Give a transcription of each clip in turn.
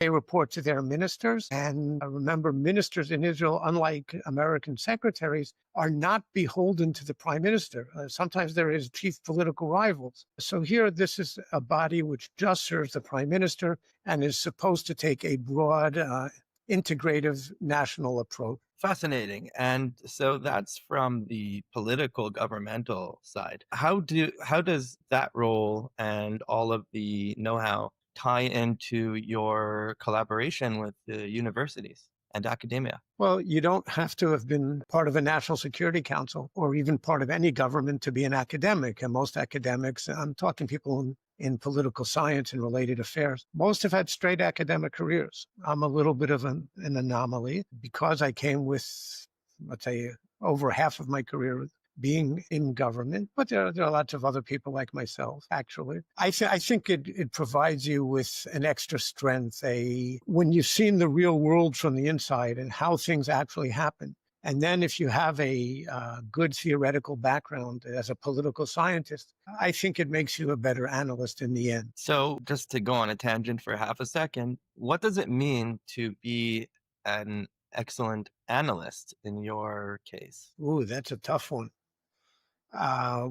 They report to their ministers. And remember, ministers in Israel, unlike American secretaries, are not beholden to the prime minister. Sometimes they're his chief political rivals. So here, this is a body which just serves the prime minister and is supposed to take a broad, integrative national approach. Fascinating. And so that's from the political governmental side. How does that role and all of the know-how tie into your collaboration with the universities and academia? Well, you don't have to have been part of a national security council or even part of any government to be an academic. And most academics, I'm talking people in political science and related affairs, most have had straight academic careers. I'm a little bit of an anomaly because I came with, let's say, over half of my career being in government, but there are lots of other people like myself, actually. I think it provides you with an extra strength, when you've seen the real world from the inside and how things actually happen. And then if you have a good theoretical background as a political scientist, I think it makes you a better analyst in the end. So just to go on a tangent for half a second, what does it mean to be an excellent analyst in your case? Ooh, that's a tough one.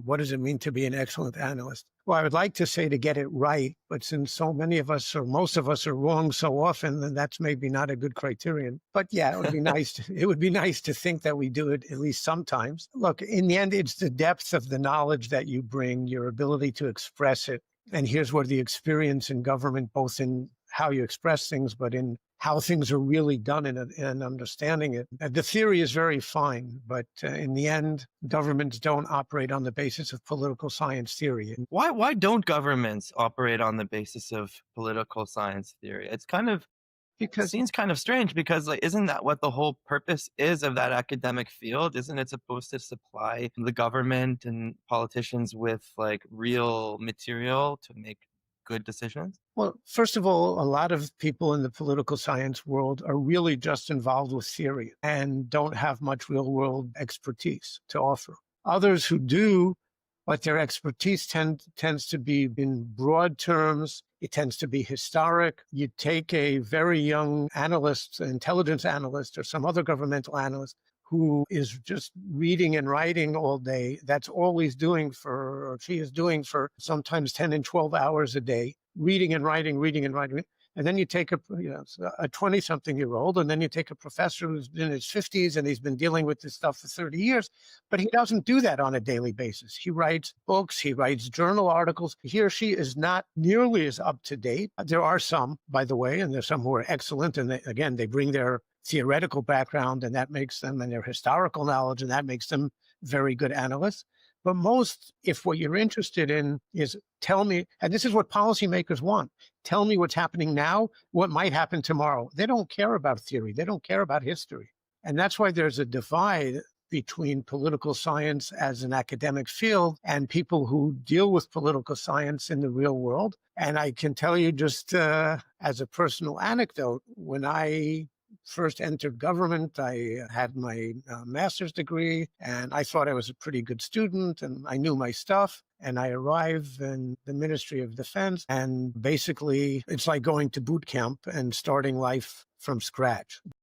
What does it mean to be an excellent analyst? Well, I would like to say to get it right, but since so many of us or most of us are wrong so often, then that's maybe not a good criterion. But yeah, it would be nice. It would be nice to think that we do it at least sometimes. Look, in the end, it's the depth of the knowledge that you bring, your ability to express it. And here's where the experience in government, both in how you express things, but in how things are really done in understanding it. The theory is very fine, but in the end, governments don't operate on the basis of political science theory. Why don't governments operate on the basis of political science theory? Because Seems kind of strange because like isn't that what the whole purpose is of that academic field? Isn't it supposed to supply the government and politicians with like real material to make good decisions? well, first of all, a lot of people in the political science world are really just involved with theory and don't have much real world expertise to offer. Others who do, but their expertise tends to be in broad terms. It tends to be historic. You take a very young analyst, intelligence analyst, or some other governmental analyst who is just reading and writing all day. That's all he's doing or she is doing for sometimes 10 and 12 hours a day, reading and writing, reading and writing. And then you take a 20-something-year-old, and then you take a professor who's in his 50s and he's been dealing with this stuff for 30 years, but he doesn't do that on a daily basis. He writes books, he writes journal articles. He or she is not nearly as up to date. There are some, by the way, and there's some who are excellent. And they bring their theoretical background, and that makes them, and their historical knowledge, and that makes them very good analysts. But most, if what you're interested in is tell me, and this is what policymakers want, tell me what's happening now, what might happen tomorrow. They don't care about theory. They don't care about history. And that's why there's a divide between political science as an academic field and people who deal with political science in the real world. And I can tell you just as a personal anecdote, when I first entered government, I had my master's degree, and I thought I was a pretty good student, and I knew my stuff. And I arrived in the Ministry of Defense, and basically it's like going to boot camp and starting life from scratch.